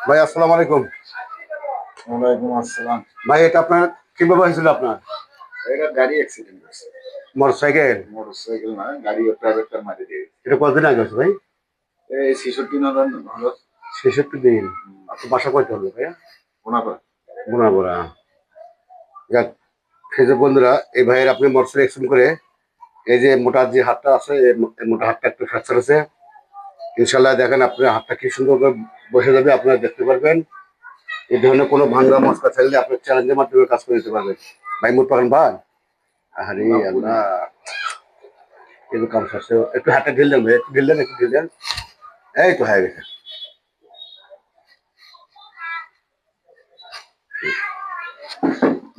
ভাই আসসালামু আলাইকুম। ওয়ালাইকুম আসসালাম। ভাই এটা আপনার কিভাবে হয়েছিল আপনার? এটা গাড়ি অ্যাক্সিডেন্ট হয়েছে। মোটরসাইকেল? মোটরসাইকেল না, গাড়ি প্রাইভেট কার মারি দিয়ে গেছে। এটা কতদিন আগে হয়েছে ভাই? এই 66 নরন হলো। 66 দিন। আপনার বাসা কয়তে হলো ভাইয়া? ওনারা গুনাগড়া। যাক, ফেসবুক বন্ধুরা, এই ভাইয়ের আপনি মোটরসাইকেল অ্যাক্সিডেন্ট করে এই যে মোটা যে হাতটা আছে এই মোটা হাতটা একটু ফ্র্যাকচার আছে। ইনশাল্লাহ দেখেন আপনার হাতটা কি সুন্দর করে বসে যাবে, আপনারা দেখতে পারবেন। এই ধরনের কোনো ভাঙ্গা মশলা থাকলে আপনার চ্যালেঞ্জের মাধ্যমে কাজ করে দিতে পারবেন। ভাই মুখ পাবেন ভাই? আরে আল্লাহ, কিন্তু কাম শেষে একটু হাতটা ঢিল দেন ভাই, একটু ঢিল দেন, একটু ঢিল দেন। এই তো হয়ে গেছে।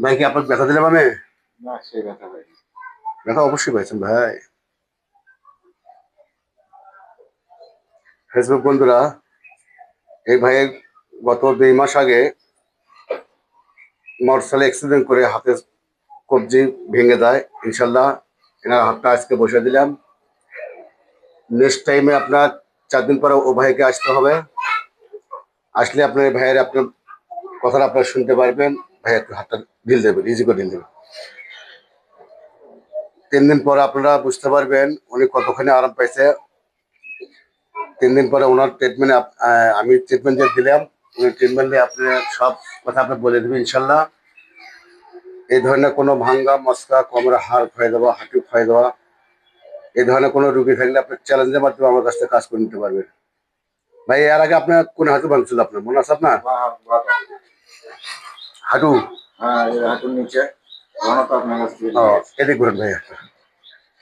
ভাই কি আপনার ব্যথা দিলাম আমি? না, সে ব্যথা ভাই। ব্যথা অবশ্যই পাইছেন ভাই। ফেসবুক বন্ধুরা, এই ভাইয়ের গত 2 মাস আগে মোটরসাইকেল অ্যাক্সিডেন্ট করে হাতে কবজি ভেঙে যায়। ইনশাল্লাহ এনার হাতটা আজকে বসে দিলাম। নেক্সট টাইমে আপনার 4 দিন পরে ও ভাইকে আসতে হবে। আসলে আপনার এই ভাইয়ের আপনার কথাটা আপনারা শুনতে পারবেন। ভাই একটু হাতটা ঢিল দেবেন, ইজি করে ঢিল দেবেন। 3 দিন পরে আপনারা বুঝতে পারবেন উনি কতখানি আরাম পাইছে। 3 দিন পরে ওনার ট্রিটমেন্ট আমি ট্রিটমেন্ট যে দিলাম, উনি ট্রিটমেন্টে আপনি সব কথা আপনি বলে দেবেন ইনশাল্লাহ। এই ধরনের কোনো ভাঙ্গা মস্কা, কোমরে হাড় ক্ষয়ে দেওয়া, হাঁটু ক্ষয়ে দেওয়া, এই ধরনের কোনো রুগী থাকলে আপনি চ্যালেঞ্জের মাধ্যমে আমার কাছ থেকে কাজ করে নিতে পারবেন। ভাই এর আগে আপনার কোন হাঁটু ভাঙছিল আপনার মনে আছে আপনার? হাঁটু? হ্যাঁ, এই হাঁটুর নিচে তো আপনার কাছ থেকে ও, নিয়ে গেছে। এদিক ঘুরেন ভাই একটা।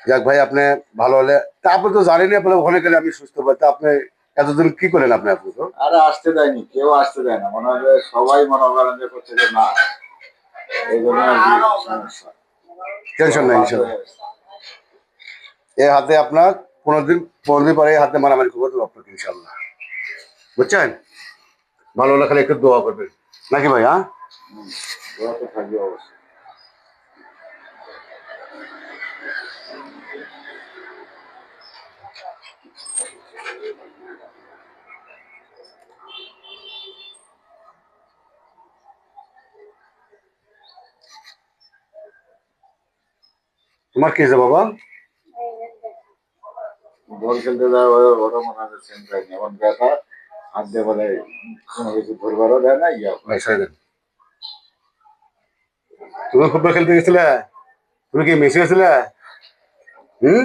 যাক ভাই, আপনি ভালো হলে তা আপনি তো জানেনই আপনার ওখানে গেলে আমি সুস্থ পাই, তা আপনি এতদিন কি করেন আপনি তো? আরে আসতে দেয়নি, কেউ আসতে দেয় না, মনে হয় সবাই মনে করেন যে করছে যে না, এই জন্য আর কি সমস্যা। টেনশন নাই ইনশাল্লাহ। এই হাতে আপনার 15 দিন পরে এই হাতে মারামারি করবো তো আপনাকে ইনশাল্লাহ, বুঝছেন? ভালো হলে খালি একটু দোয়া করবেন নাকি ভাই? হ্যাঁ, ওরা তো থাকবে অবশ্যই। তোমার কি হয়েছে বাবা? বল খেলতে যায় ওরা মনে হয় সেম টাইম এমন ব্যথা, হাত দিয়ে বলে কোনো কিছু ধরবারও দেয় না, ইয়া ভাই সাইলেন। তুমি ফুটবল খেলতে গেছিলে? তুমি কি মেসি গেছিলে? হুম?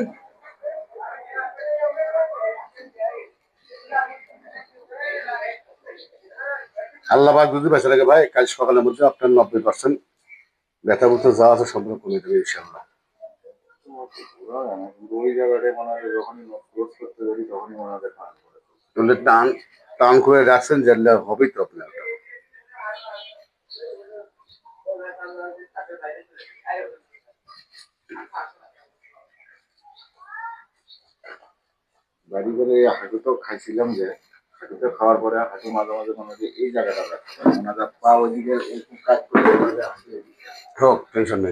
আল্লাহ পাক যদি বেঁচে লাগে ভাই, কাল সকালের মধ্যে আপনার 90% ব্যথা বলতে যা আছে সম্পূর্ণ কমে দেবে ইনশাল্লাহ। ওই জায়গাটায় মনে হয় যখনই ক্লোজ করতে পারি তখনই মনে হয় খারাপ করে। তাহলে টান টান করে রাখছেন, জানলে হবেই তো আপনার। বাড়ি করে হাঁটু তো খাইছিলাম, যে হাঁটুতে খাওয়ার পরে হাঁটু মাঝে মাঝে মনে হয় যে এই জায়গাটা ব্যথা করে, মনে হয় পা ওইদিকে একটু কাজ করতে পারলে হাঁটু হোক, টেনশন নেই।